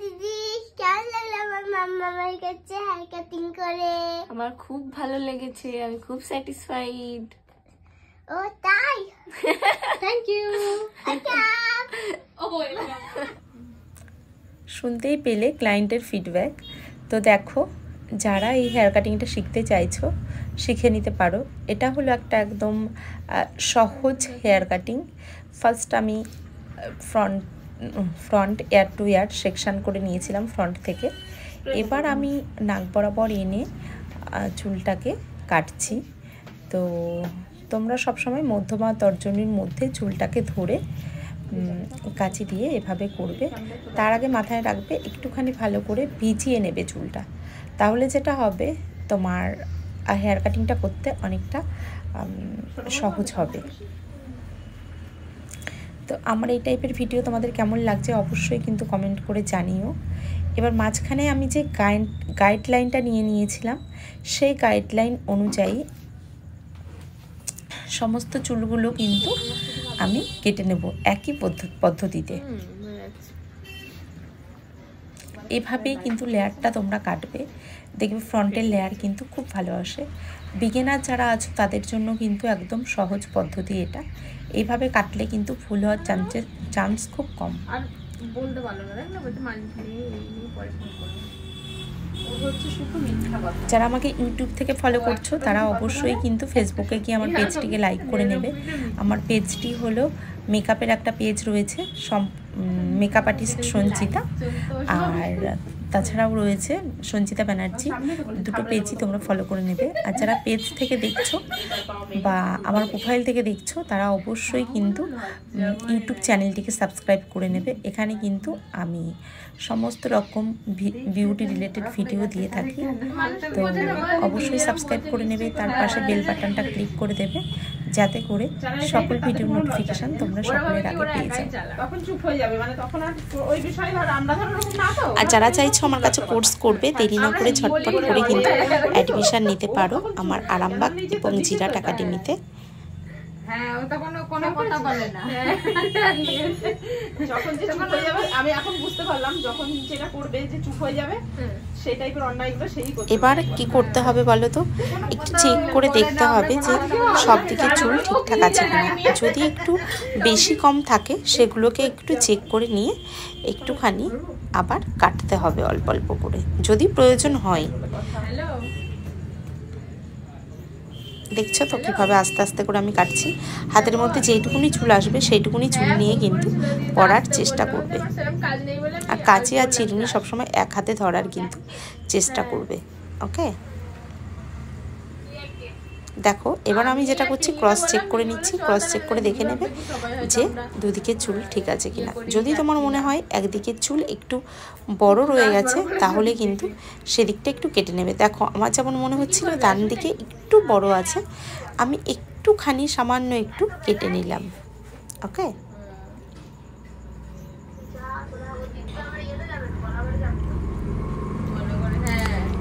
দিদি, কেমন লাগলো আমার মামার কাছে হেয়ার কাটিং করে? আমার খুব ভালো লেগেছে, আমি খুব স্যাটিসফাইড। ও তাই? Thank you. শুনতেই পেলে ক্লায়েন্টের ফিডব্যাক। তো দেখো, যারা এই হেয়ার কাটিংটা শিখতে চাইছো শিখে নিতে পারো। এটা হলো একটা একদম সহজ হেয়ার কাটিং। ফার্স্ট আমি front air two air section করে নিয়েছিলাম ফ্রন্ট থেকে। এবার আমি নাক বরাবর এনে চুলটাকে কাটছি। তো তোমরা সবসময় মধ্যমা তর্জনীর মধ্যে চুলটাকে ধরে কাঁচি দিয়ে এভাবে করবে। তার আগে মাথায় রাখবে একটুখানি ভালো করে ভিজিয়ে নেবে চুলটা, তাহলে যেটা হবে তোমার হেয়ার কাটিংটা করতে অনেকটা সহজ হবে। তো আমার এই টাইপের ভিডিও তোমাদের কেমন লাগছে অবশ্যই কিন্তু কমেন্ট করে জানিও। এবার মাঝখানে আমি যে গাইডলাইনটা নিয়ে নিয়েছিলাম সেই গাইডলাইন অনুযায়ী সমস্ত চুলগুলো কিন্তু আমি কেটে নেব একই পদ্ধতিতে। এভাবেই কিন্তু লেয়ারটা তোমরা কাটবে, দেখবে ফ্রন্টের লেয়ার কিন্তু খুব ভালো আসে। বিগিনার যারা আছো তাদের জন্য কিন্তু একদম সহজ পদ্ধতি এটা। এইভাবে কাটলে কিন্তু ভুল হওয়ার চান্স খুব কম। আর বলতে পারলো না, যারা আমাকে ইউটিউব থেকে ফলো করছো তারা অবশ্যই কিন্তু ফেসবুকে গিয়ে আমার পেজটিকে লাইক করে নেবে। আমার পেজটি হলো মেকআপের একটা পেজ রয়েছে, মেকআপ আর্টিস্ট সঞ্চিতা, আর তাছাড়াও রয়েছে সঞ্চিতা ব্যানার্জি। দুটো পেজই তোমরা ফলো করে নেবে। আর যারা পেজ থেকে দেখছো বা আমার প্রোফাইল থেকে দেখছো তারা অবশ্যই কিন্তু ইউটিউব চ্যানেলটিকে সাবস্ক্রাইব করে নেবে। এখানে কিন্তু আমি সমস্ত রকম বিউটি রিলেটেড ভিডিও দিয়ে থাকি। তো অবশ্যই সাবস্ক্রাইব করে নেবে, তার পাশে বেল বাটনটা ক্লিক করে দেবে যাতে করে সকল ভিডিওর নোটিফিকেশন তোমরা সকলের আগে পেয়ে যাও। আর যারা চাইছো আমার কাছে কোর্স করবে, দেরি না করে ঝটপট করে কিন্তু অ্যাডমিশন নিতে পারো আমার আরামবাগ এবং জিরাট একাডেমিতে। হ্যাঁ, ও তো কোনো কথা বলে না। যখন যে চুপ হয়ে যাবে, আমি এখন বুঝতে পারলাম যখন যেটা করবে যে চুপ হয়ে যাবে সেই টাইপের অন্যায়গুলো সেই করবে। এবার কি করতে হবে বলো তো, একটু চেক করে দেখতে হবে যে সব দিকে চুল ঠিকঠাক আছে কিনা। যদি একটু বেশি কম থাকে সেগুলোকে একটু চেক করে নিয়ে একটুখানি আবার কাটতে হবে অল্প অল্প করে যদি প্রয়োজন হয়। দেখছো তো কীভাবে আস্তে আস্তে করে আমি কাটছি। হাতের মধ্যে যেইটুকুনি চুল আসবে সেইটুকুনি চুল নিয়ে কিন্তু পরার চেষ্টা করবে। আর কাঁচি আর চিরুনি সবসময় এক হাতে ধরার কিন্তু চেষ্টা করবে। ওকে, দেখো এবার আমি যেটা করছি ক্রস চেক করে নিচ্ছি। ক্রস চেক করে দেখে নেবে যে দুদিকে চুল ঠিক আছে কিনা। যদি তোমার মনে হয় একদিকের চুল একটু বড় রয়ে গেছে তাহলে কিন্তু সেদিকটা একটু কেটে নেবে। দেখো আমার যেমন মনে হচ্ছিল ডান দিকে একটু বড় আছে, আমি একটুখানি সামান্য একটু কেটে নিলাম। ওকে,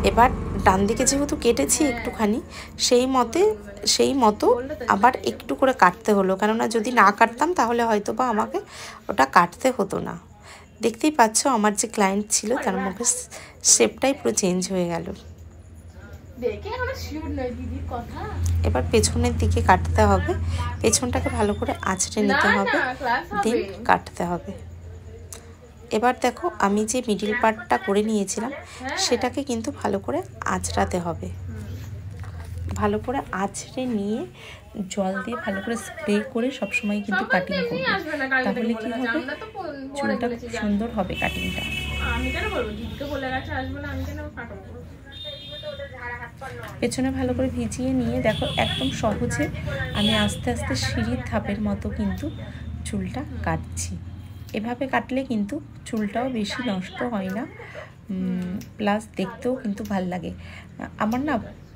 এবার ডান দিকে যেহেতু কেটেছি একটুখানি সেই মতো আবার একটু করে কাটতে হলো, কেননা যদি না কাটতাম তাহলে হয়তো বা আমাকে ওটা কাটতে হতো না। দেখতেই পাচ্ছ আমার যে ক্লায়েন্ট ছিল তার মুখে শেপটাই পুরো চেঞ্জ হয়ে গেল। এবার পেছনের দিকে কাটতে হবে, পেছনটাকে ভালো করে আঁচড়ে নিতে হবে, দেন কাটতে হবে। এবার দেখো আমি যে মিডিল পার্টটা করে নিয়েছিলাম সেটাকে কিন্তু ভালো করে আঁচড়াতে হবে। ভালো করে আঁচড়ে নিয়ে জল দিয়ে ভালো করে স্প্রে করে সবসময় কিন্তু কাটিং করবে, তাহলে কি হবে চুলটা খুব সুন্দর হবে কাটিংটা। পেছনে ভালো করে ভিজিয়ে নিয়ে দেখো একদম সহজে আমি আস্তে আস্তে সিঁড়ির ধাপের মতো কিন্তু চুলটা কাটছি। এভাবে কাটলে কিন্তু চুলটাও বেশি নষ্ট হয় না, প্লাস দেখতেও কিন্তু ভাল লাগে। আমার না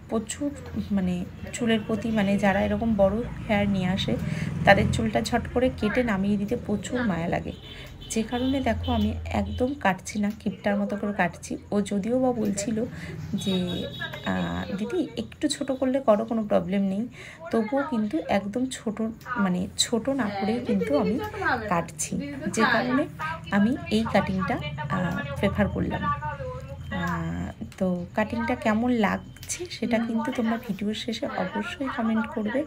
প্রচুর মানে চুলের প্রতি মানে যারা এরকম বড় হেয়ার নিয়ে আসে তাদের চুলটা ঝট করে কেটে নামিয়ে দিতে প্রচুর মায়া লাগে, যে কারণে দেখো আমি একদম কাটছি না, কিপটার মতো করে কাটছি। ও যদিও বা বলছিল যে দিদি একটু ছোট করলে করো, কোনো প্রবলেম নেই, তবুও কিন্তু একদম ছোট মানে ছোট না করেই কিন্তু আমি কাটছি, যে কারণে আমি এই কাটিংটা প্রেফার করলাম। তো কাটিংটা কেমন লাগছে সেটা কিন্তু তোমরা ভিডিওর শেষে অবশ্যই কমেন্ট করবে,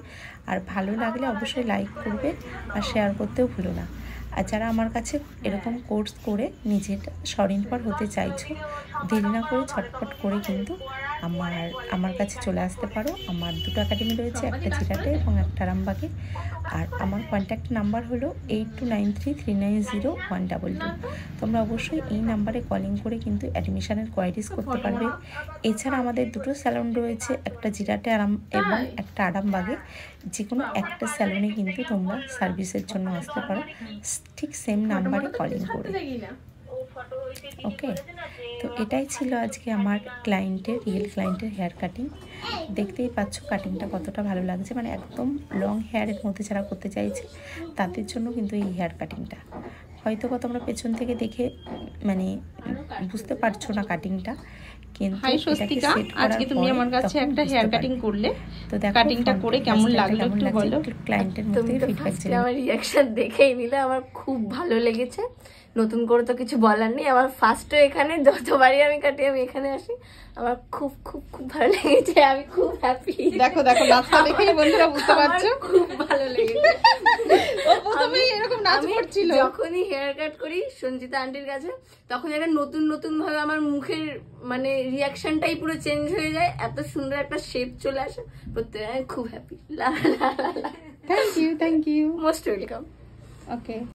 আর ভালো লাগলে অবশ্যই লাইক করবে আর শেয়ার করতেও ভুলো না। আর যারা আমার কাছে এরকম কোর্স করে নিজেটা স্বনির্ভর হতে চাইছো, দেরি না করে ছটফট করে কিন্তু আমার কাছে চলে আসতে পারো। আমার দুটো একাডেমি রয়েছে, একটা জিরাটে এবং একটা আরামবাগে। আর আমার কন্ট্যাক্ট নাম্বার হলো 8293390122। তোমরা অবশ্যই এই নাম্বারে কলিং করে কিন্তু অ্যাডমিশনের কোয়ারিজ করতে পারবে। এছাড়া আমাদের দুটো স্যালন রয়েছে, একটা জিরাটে এবং একটা আরামবাগে। যে কোনো একটা স্যালনে কিন্তু তোমরা সার্ভিসের জন্য আসতে পারো, ঠিক সেম নাম্বারে কলিং করে। ওকে, তো এটাই ছিল আজকে আমার রিয়েল ক্লায়েন্টের হেয়ার কাটিং। দেখতেই পাচ্ছ কাটিংটা কতটা ভালো লাগছে, মানে একদম লং হেয়ারের মধ্যে যারা করতে চাইছে তাদের জন্য কিন্তু এই হেয়ার কাটিংটা। হয়তো তোমরা পেছন থেকে দেখে মানে বুঝতে পারছো না কাটিংটা, কিন্তু হাই স্বস্তিকা, আজকে তুমি আমার কাছে একটা হেয়ার কাটিং করলে, তো কাটিংটা করে কেমন লাগলো একটু বলো। ক্লায়েন্টের মধ্যে ফিডব্যাক ছিল, আমার রিঅ্যাকশন দেখেই নিলে আমার খুব ভালো লেগেছে। নতুন করে তো কিছু বলার নেই, আমার ফার্স্টও এখানে, যতবারই আমি কাটি আমি এখানে আসি, আমার খুব খুব খুব ভালো লেগেছে, আমি খুব হ্যাপি। দেখো দেখো নাচটা দেখেই বন্ধুরা বুঝতে পারছো, খুব ভালো লেগেছে। ও প্রথমেই এরকম নাচ করছিল। যখনই হেয়ার কাট করি সঞ্চিতা আন্টির কাছে, তখন একটা নতুন নতুন ভাবে আমার মুখের মানে রিঅ্যাকশনটাই পুরো চেঞ্জ হয়ে যায়, এত সুন্দর একটা শেপ চলে আসে প্রত্যেক। আমি খুব happy. Thank you most welcome. Okay.